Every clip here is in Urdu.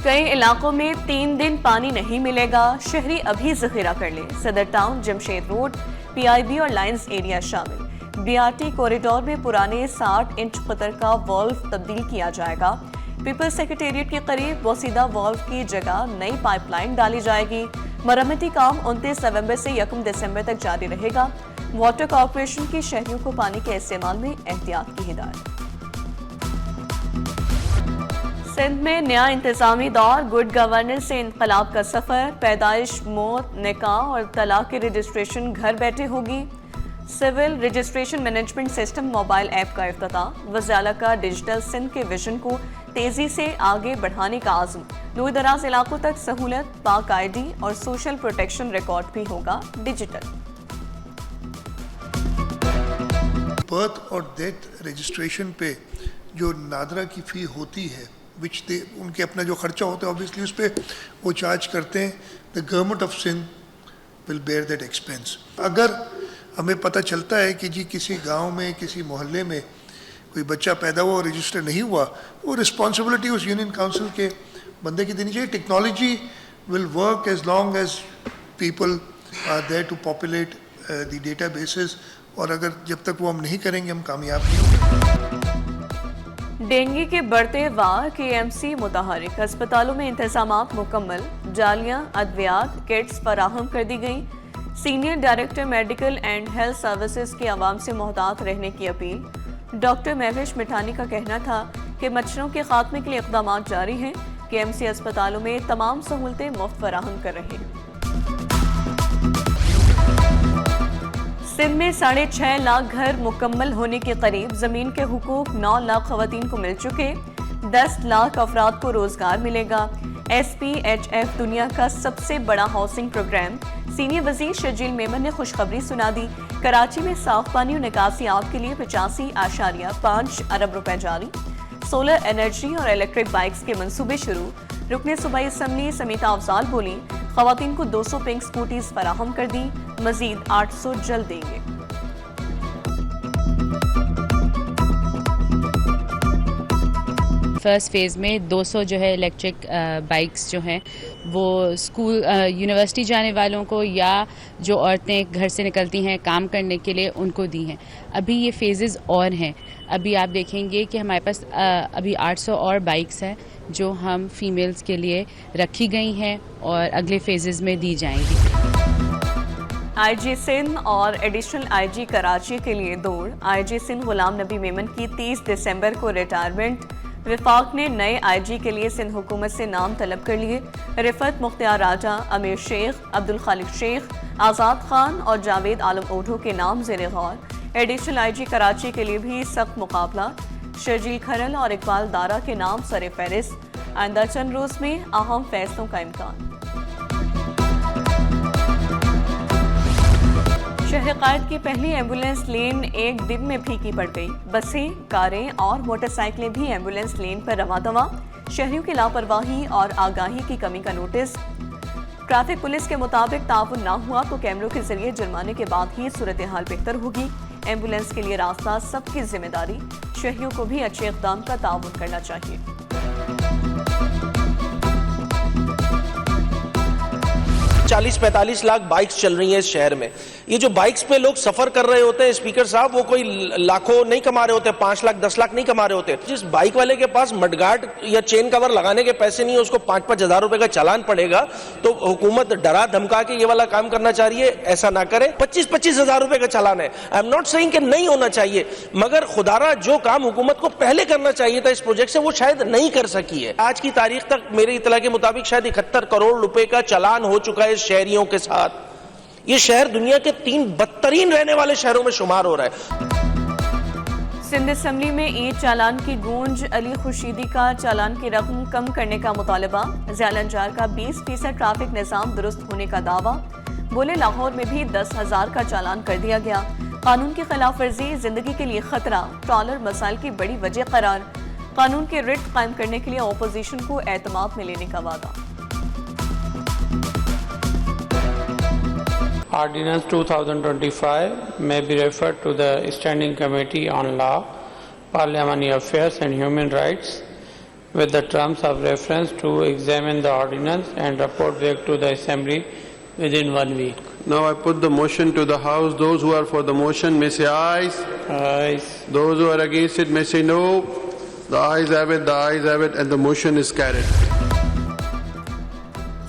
کئی علاقوں میں 3 دن پانی نہیں ملے گا، شہری ابھی ذخیرہ کر لیں۔ Saddar town, Jamshed road, P I B اور لائنز ایریا شامل۔ بی آر ٹی کوریڈور میں پرانے 60 انچ قطر کا والو تبدیل کیا جائے گا۔ پیپلز سیکریٹریٹ کے قریب بوسیدہ والو کی جگہ نئی پائپ لائن ڈالی جائے گی۔ مرمتی کام 29 نومبر سے 1 دسمبر تک جاری رہے گا۔ واٹر کارپوریشن کی شہریوں کو پانی کے استعمال میں احتیاط کی ہدایت۔ سندھ میں نیا انتظامی دور، گڈ گورننس سے انقلاب کا سفر، پیدائش، موت، نکاح اور طلاق کی رجسٹریشن گھر بیٹھے ہوگی۔ Civil registration management system mobile app کا افتتاح، وزیر اعلیٰ کا ڈیجیٹل سندھ کے ویژن کو تیزی سے آگے بڑھانے کا عزم۔ دور دراز علاقوں تک سہولت، پاک آئی ڈی اور سوشل پروٹیکشن ریکارڈ بھی ہوگا ڈیجیٹل۔ برتھ اور ڈیتھ رجسٹریشن پہ جو نادرا کی فی ہوتی ہے، ان کے اپنا جو خرچہ ہوتا ہے اوبیسلی اس پہ وہ چارج کرتے ہیں۔ The government of Sindh will bear that expense. اگر ہمیں پتہ چلتا ہے کہ جی کسی گاؤں میں، کسی محلے میں کوئی بچہ پیدا ہوا اور رجسٹر نہیں ہوا، وہ رسپانسبلٹی اس یونین کاؤنسل کے بندے کی دینی چاہیے۔ Technology will work as long as people are there to populate the databases, اور اگر جب تک وہ ہم نہیں کریں گے ہم کامیاب نہیں ہوں گے۔ ڈینگی کے بڑھتے وار، کے ایم سی متحرک، اسپتالوں میں انتظامات مکمل، جالیاں، ادویات، کٹس فراہم کر دی گئی۔ Senior director medical and health services کی عوام سے محتاط رہنے کی اپیل۔ ڈاکٹر مہوش مٹھانی کا کہنا تھا کہ مچھروں کے خاتمے کے لیے اقدامات جاری ہیں۔ کے ایم سی اسپتالوں میں تمام سہولتیں مفت فراہم کر رہے ہیں۔ سندھ میں 6.5 لاکھ گھر مکمل ہونے کے قریب، زمین کے حقوق 9 لاکھ خواتین کو مل چکے، 10 لاکھ افراد کو روزگار ملے گا۔ ایس پی ایچ ایف دنیا کا سب سے بڑا ہاؤسنگ پروگرام۔ سینئر وزیر شرجیل میمن نے خوشخبری سنا دی، کراچی میں صاف پانی و نکاسی آب کے لیے 85.5 ارب روپے جاری۔ سولر انرجی اور الیکٹرک بائکس کے منصوبے شروع۔ رکن صوبائی اسمبلی سمیتا افضال بولی، خواتین کو 200 پنک سکوٹیز فراہم کر دی، مزید 800 جلد دیں گے۔ فرسٹ فیز میں 200 جو ہے الیکٹرک بائکس جو ہیں وہ اسکول یونیورسٹی جانے والوں کو یا جو عورتیں گھر سے نکلتی ہیں کام کرنے کے لیے ان کو دی ہیں۔ ابھی یہ فیزز اور ہیں، ابھی آپ دیکھیں گے کہ ہمارے پاس ابھی 800 اور بائکس ہیں جو ہم فیمیلز کے لیے رکھی گئی ہیں اور اگلے فیزز میں دی جائیں گی۔ آئی جی سندھ اور ایڈیشنل آئی جی کراچی کے لیے دوڑ۔ آئی جی سندھ غلام نبی میمن کی 30 دسمبر کو ریٹائرمنٹ۔ وفاق نے نئے آئی جی کے لیے سندھ حکومت سے نام طلب کر لیے۔ رفعت مختار راجہ، امیر شیخ، عبدالخالق شیخ، آزاد خان اور جاوید عالم اوڈھو کے نام زیر غور۔ ایڈیشنل آئی جی کراچی کے لیے بھی سخت مقابلہ، شرجیل کھرل اور اقبال دارا کے نام سر فہرست۔ آئندہ چند روز میں اہم فیصلوں کا امکان۔ شہر قائد کی پہلی ایمبولینس لین ایک دن میں پھیکی پڑ گئی۔ بسیں، کاریں اور موٹر سائیکلیں بھی ایمبولینس لین پر رواں دواں۔ شہریوں کی لاپرواہی اور آگاہی کی کمی کا نوٹس۔ ٹریفک پولیس کے مطابق تعاون نہ ہوا تو کیمروں کے ذریعے جرمانے کے بعد ہی صورتحال بہتر ہوگی۔ ایمبولینس کے لیے راستہ سب کی ذمہ داری، شہریوں کو بھی اچھے اقدام کا تعاون کرنا چاہیے۔ 40-45 لاکھ بائکس چل رہی ہیں اس شہر میں۔ یہ جو بائکس پہ لوگ سفر کر رہے ہوتے ہیں اسپیکر صاحب، وہ کوئی لاکھوں نہیں کما رہے ہوتے، 5 لاکھ 10 لاکھ نہیں کما رہے ہوتے۔ جس بائک والے کے پاس مڈ گارڈ یا چین کور لگانے کے پیسے نہیں ہیں، اس کو 5-5 ہزار روپے کا چالان پڑے گا، تو حکومت ڈرا دھمکا کے یہ والا کام کرنا چاہ رہی ہے، ایسا نہ کرے۔ 25-25 ہزار روپے کا چالان ہے۔ آئی ایم ناٹ سیئنگ کہ نہیں ہونا چاہیے، مگر خدارا جو کام حکومت کو پہلے کرنا چاہیے تھا اس پروجیکٹ سے، وہ شاید نہیں کر سکی ہے۔ آج کی تاریخ تک میری اطلاع کے مطابق شاید 71 کروڑ روپے کا چالان ہو چکا ہے شہریوں کے ساتھ۔ یہ شہر دنیا کے 3 بدترین رہنے والے شہروں میں شمار ہو رہا ہے۔ سندھ اسمبلی میں عید چالان کی گونج، علی خورشیدی کا چالان کی رقم کم کرنے کا مطالبہ، ضیاء الانجار کا 20% ٹریفک نظام درست ہونے کا دعویٰ، بولے لاہور میں بھی 10,000 کا چالان کر دیا گیا۔ قانون کی خلاف ورزی زندگی کے لیے خطرہ، ٹرالر مسائل کی بڑی وجہ قرار، قانون کے رٹ قائم کرنے کے لیے اپوزیشن کو اعتماد میں لینے کا وعدہ۔ Ordinance 2025 may be referred to the Standing Committee on Law, Parliamentary Affairs and Human Rights with the terms of reference to examine the ordinance and report back to the Assembly within 1 week. Now I put the motion to the House. Those who are for the motion may say ayes. Ayes. Those who are against it may say no. The ayes have it, the ayes have it, and the motion is carried.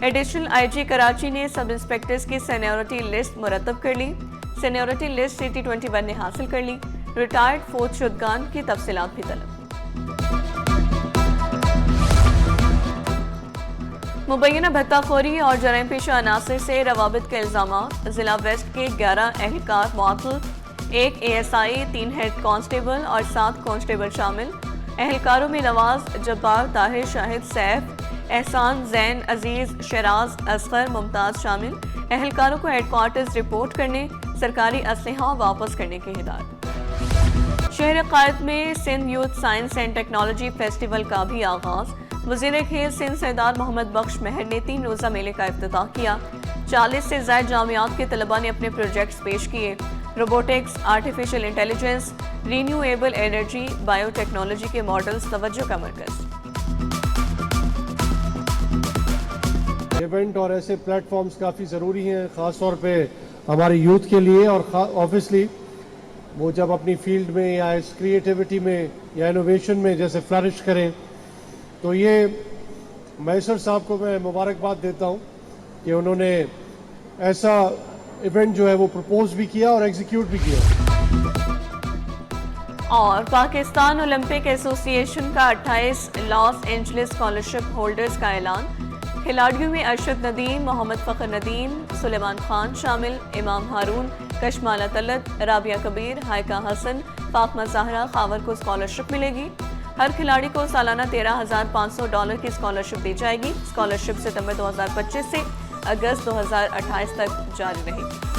Additional I G Karachi نے سب انسپیکٹرز کی سینیورٹی لسٹ مرتب کر لی. سینیورٹی لسٹ سٹی 21 نے حاصل کر لی. ریٹائرڈ فوج شدگان کی تفصیلات بھی طلب. مبینہ بھتہ خوری اور جرائم پیشہ عناصر سے روابط کے الزامات. ضلع ویسٹ کے 11 اہلکار معطل, 1 ASI, 3 ہیڈ کانسٹیبل اور 7 کانسٹیبل شامل. اہلکاروں میں نواز, جبار, طاہر, شاہد, سیف, احسان, زین, عزیز, شیراز, اصغر, ممتاز شامل. اہلکاروں کو ہیڈ کوارٹرز رپورٹ کرنے, سرکاری اسلحہ واپس کرنے کی ہدایت. شہر قائد میں Sindh youth science and technology festival کا بھی آغاز. وزیر کھیل سندھ سردار محمد بخش مہر نے 3 روزہ میلے کا افتتاح کیا. 40 سے زائد جامعات کے طلباء نے اپنے پروجیکٹس پیش کیے. Robotics, artificial intelligence, renewable energy, bio technology کے ماڈلز توجہ کا مرکز. ایونٹ اور ایسے پلیٹ فارمز کافی ضروری ہیں, خاص طور پہ ہماری یوتھ کے لیے, اور آبویسلی وہ جب اپنی فیلڈ میں یا اس کریٹیوٹی میں یا انوویشن میں جیسے فلرش کریں, تو یہ میسر صاحب کو میں مبارکباد دیتا ہوں کہ انہوں نے ایسا ایونٹ جو ہے وہ پرپوز بھی کیا اور ایگزیکیوٹ بھی کیا. اور پاکستان اولمپک ایسوسی ایشن کا 28 لاس اینجلس اسکالرشپ ہولڈرز کا اعلان. کھلاڑیوں میں ارشد ندیم, محمد فخر ندیم, سلیمان خان شامل. امام ہارون, کشمالہ طلعت, رابعہ کبیر, ہائکہ حسن, فاطمہ زہرا, خاور کو اسکالرشپ ملے گی. ہر کھلاڑی کو سالانہ $13,500 کی اسکالرشپ دی جائے گی. اسکالرشپ ستمبر 2025 سے اگست 2028 تک جاری رہے گی.